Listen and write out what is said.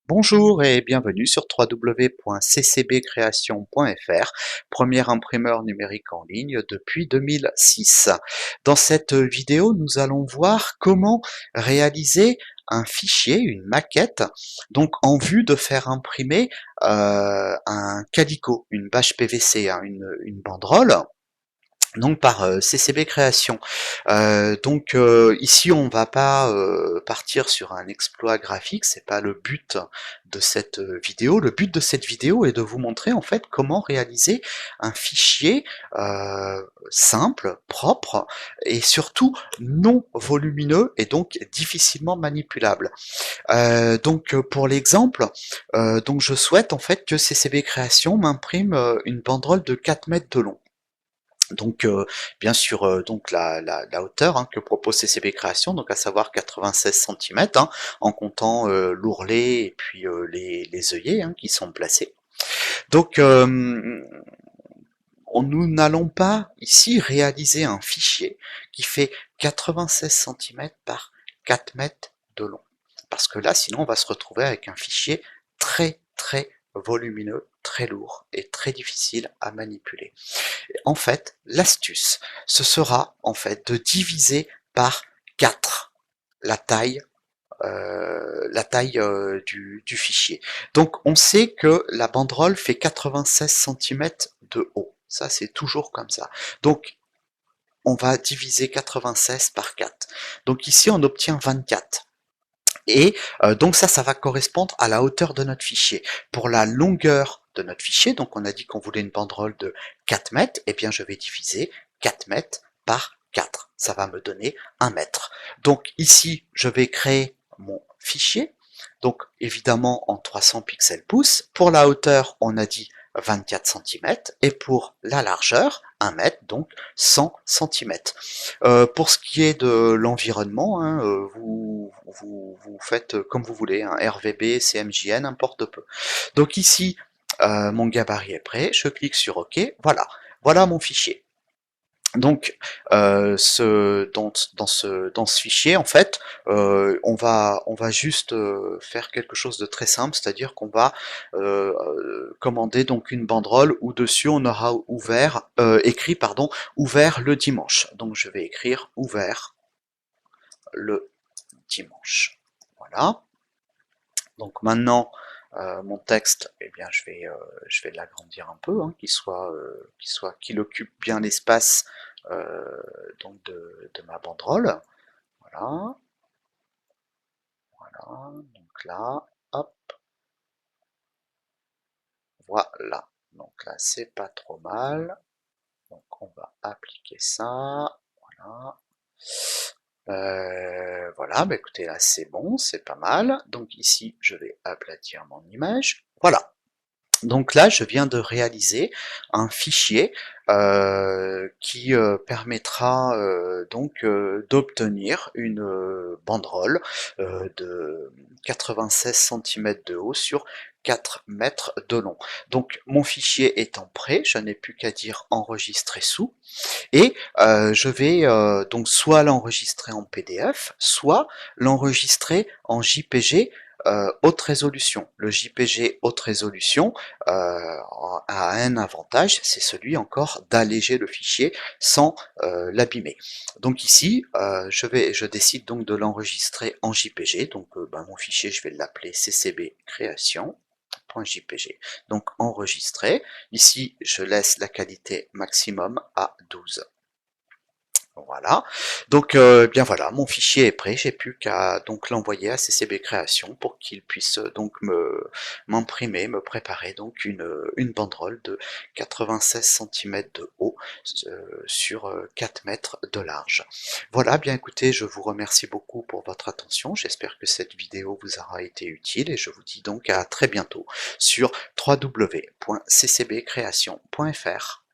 Bonjour et bienvenue sur www.ccbcreation.fr, premier imprimeur numérique en ligne depuis 2006. Dans cette vidéo, nous allons voir comment réaliser un fichier, une maquette, donc en vue de faire imprimer un calicot, une bâche PVC, hein, une banderole. Donc par CCB Création. Ici on va pas partir sur un exploit graphique, c'est pas le but de cette vidéo. Le but de cette vidéo est de vous montrer en fait comment réaliser un fichier simple, propre et surtout non volumineux et donc difficilement manipulable. Pour l'exemple, donc je souhaite en fait que CCB Création m'imprime une banderole de 4 mètres de long. Donc bien sûr donc la hauteur que propose CCB Création, donc à savoir 96 centimètres, en comptant l'ourlet et puis les œillets qui sont placés. Donc nous n'allons pas ici réaliser un fichier qui fait 96 centimètres par 4 mètres de long. Parce que là, sinon, on va se retrouver avec un fichier très volumineux, très lourd et très difficile à manipuler. En fait, l'astuce, ce sera en fait de diviser par 4 la taille du fichier. Donc on sait que la banderole fait 96 centimètres de haut. Ça c'est toujours comme ça. Donc on va diviser 96 par 4. Donc ici on obtient 24. Et donc ça va correspondre à la hauteur de notre fichier. Pour la longueur de notre fichier, donc on a dit qu'on voulait une banderole de 4 mètres, et bien je vais diviser 4 mètres par 4. Ça va me donner 1 mètre. Donc ici, je vais créer mon fichier. Donc évidemment en 300 pixels pouces. Pour la hauteur, on a dit 24 centimètres. Et pour la largeur, 1 mètre, donc 100 centimètres. Pour ce qui est de l'environnement, vous faites comme vous voulez, RVB, CMJN, importe peu. Donc ici, mon gabarit est prêt, je clique sur OK, voilà mon fichier. Donc, dans ce fichier, en fait, on va juste faire quelque chose de très simple, c'est-à-dire qu'on va commander donc une banderole où dessus on aura ouvert le dimanche. Donc, je vais écrire ouvert le dimanche. Voilà. Donc maintenant, mon texte, eh bien, je vais l'agrandir un peu, qu'il occupe bien l'espace donc de ma banderole. Voilà, voilà. Donc là, hop, voilà. Donc là, c'est pas trop mal. Donc on va appliquer ça. Voilà. Voilà, bah écoutez, là c'est bon, c'est pas mal. Donc ici, je vais aplatir mon image. Voilà. Donc là, je viens de réaliser un fichier qui permettra d'obtenir une banderole de 96 centimètres de haut sur 4 mètres de long. Donc mon fichier étant prêt, je n'ai plus qu'à dire enregistrer sous, et je vais donc soit l'enregistrer en PDF, soit l'enregistrer en JPG haute résolution. Le JPG haute résolution a un avantage, c'est celui encore d'alléger le fichier sans l'abîmer. Donc ici, je décide donc de l'enregistrer en JPG. Donc mon fichier, je vais l'appeler CCB création. .jpg. Donc enregistré. Ici, je laisse la qualité maximum à 12. Voilà. Donc bien voilà, mon fichier est prêt. J'ai plus qu'à donc l'envoyer à CCB Création pour qu'il puisse donc m'imprimer, me préparer donc une banderole de 96 centimètres de haut sur 4 mètres de large. Voilà, bien écoutez, je vous remercie beaucoup pour votre attention. J'espère que cette vidéo vous aura été utile et je vous dis donc à très bientôt sur www.ccbcreation.fr.